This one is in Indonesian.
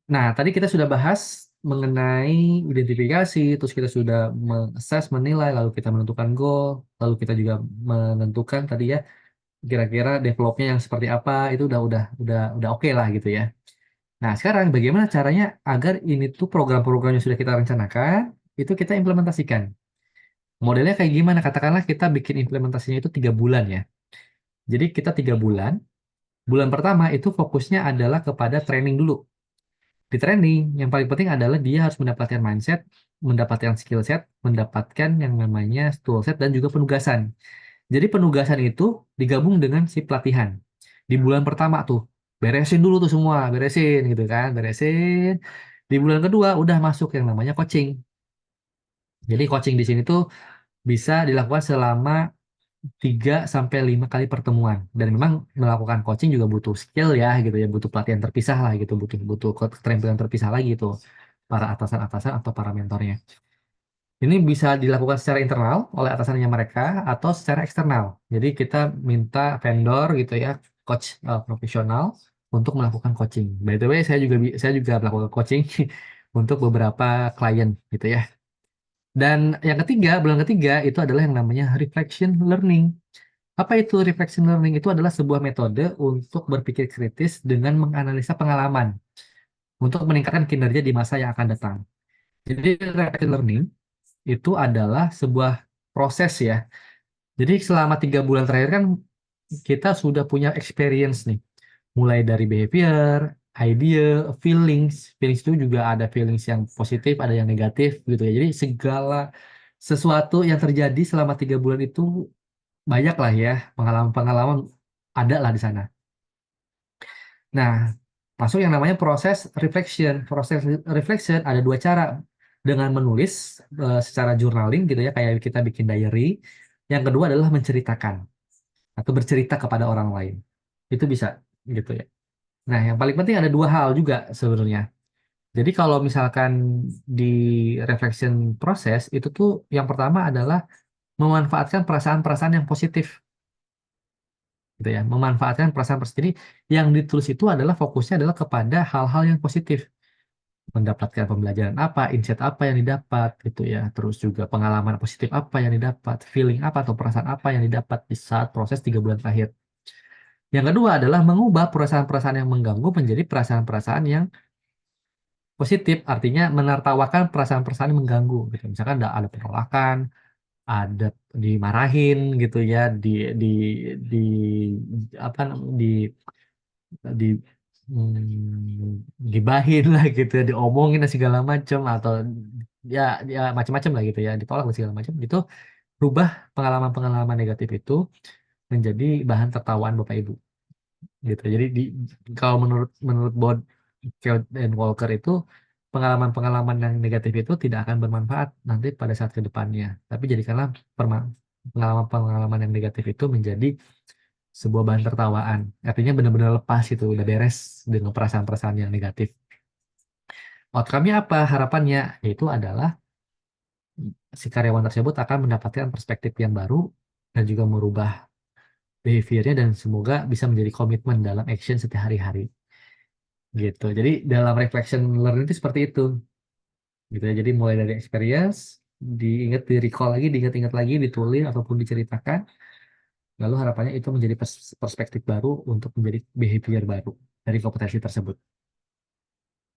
Nah, tadi kita sudah bahas mengenai identifikasi, terus kita sudah meng-assess, menilai, lalu kita menentukan goal, lalu kita juga menentukan tadi ya kira-kira developnya yang seperti apa, itu udah oke lah gitu ya. Nah, sekarang bagaimana caranya agar ini tuh program-program yang sudah kita rencanakan itu kita implementasikan. Modelnya kayak gimana? Katakanlah kita bikin implementasinya itu 3 bulan ya. Jadi kita 3 bulan. Bulan pertama itu fokusnya adalah kepada training dulu. Di training, yang paling penting adalah dia harus mendapatkan mindset, mendapatkan skill set, mendapatkan yang namanya tool set, dan juga penugasan. Jadi penugasan itu digabung dengan si pelatihan. Di bulan pertama tuh, beresin dulu tuh semua, beresin gitu kan, beresin. Di bulan kedua udah masuk yang namanya coaching. Jadi coaching di sini tuh bisa dilakukan selama 3 sampai 5 kali pertemuan. Dan memang melakukan coaching juga butuh skill ya gitu ya, butuh pelatihan terpisah lah gitu, butuh butuh keterampilan terpisah lagi tuh para atasan-atasan atau para mentornya. Ini bisa dilakukan secara internal oleh atasannya mereka atau secara eksternal. Jadi kita minta vendor gitu ya, coach profesional untuk melakukan coaching. By the way, saya juga melakukan coaching untuk beberapa klien gitu ya. Dan yang ketiga, bulan ketiga itu adalah yang namanya reflection learning. Apa itu reflection learning? Itu adalah sebuah metode untuk berpikir kritis dengan menganalisa pengalaman untuk meningkatkan kinerja di masa yang akan datang. Jadi reflection learning itu adalah sebuah proses ya. Jadi selama 3 bulan terakhir kan kita sudah punya experience nih, mulai dari behavior, idea, feelings. Feelings itu juga ada feelings yang positif, ada yang negatif gitu ya. Jadi segala sesuatu yang terjadi selama 3 bulan itu banyak lah ya, pengalaman-pengalaman ada lah di sana. Nah, masuk yang namanya proses reflection. Proses reflection ada 2 cara. Dengan menulis secara journaling gitu ya, kayak kita bikin diary. Yang kedua adalah menceritakan atau bercerita kepada orang lain. Itu bisa gitu ya. Nah, yang paling penting ada 2 hal juga sebenarnya. Jadi kalau misalkan di reflection proses itu tuh yang pertama adalah memanfaatkan perasaan-perasaan yang positif gitu ya. Memanfaatkan perasaan-perasaan. Jadi yang ditulis itu adalah fokusnya adalah kepada hal-hal yang positif. Mendapatkan pembelajaran apa, insight apa yang didapat gitu ya. Terus juga pengalaman positif apa yang didapat, feeling apa atau perasaan apa yang didapat di saat proses 3 bulan terakhir. Yang kedua adalah mengubah perasaan-perasaan yang mengganggu menjadi perasaan-perasaan yang positif, artinya menertawakan perasaan-perasaan yang mengganggu gitu. Misalkan ada penolakan, ada dimarahin gitu ya, di di apa di di gibahin lah gitu ya, diomongin dan segala macam atau ya ya macam-macam lah gitu ya, ditolak dan segala macam gitu. Rubah pengalaman-pengalaman negatif itu menjadi bahan tertawaan Bapak Ibu gitu. Jadi kalau menurut menurut Bod dan Walker itu pengalaman-pengalaman yang negatif itu tidak akan bermanfaat nanti pada saat ke depannya. Tapi jadikanlah pengalaman-pengalaman yang negatif itu menjadi sebuah bahan tertawaan. Artinya benar-benar lepas itu, udah beres dengan perasaan-perasaan yang negatif. Outcome-nya apa? Harapannya yaitu adalah si karyawan tersebut akan mendapatkan perspektif yang baru dan juga merubah behaviornya dan semoga bisa menjadi komitmen dalam action setiap hari-hari gitu. Jadi dalam reflection learning itu seperti itu gitu ya. Jadi mulai dari experience, diingat, di recall lagi, diingat-ingat lagi, ditulis ataupun diceritakan. Lalu harapannya itu menjadi perspektif baru untuk menjadi behavior baru dari kompetensi tersebut.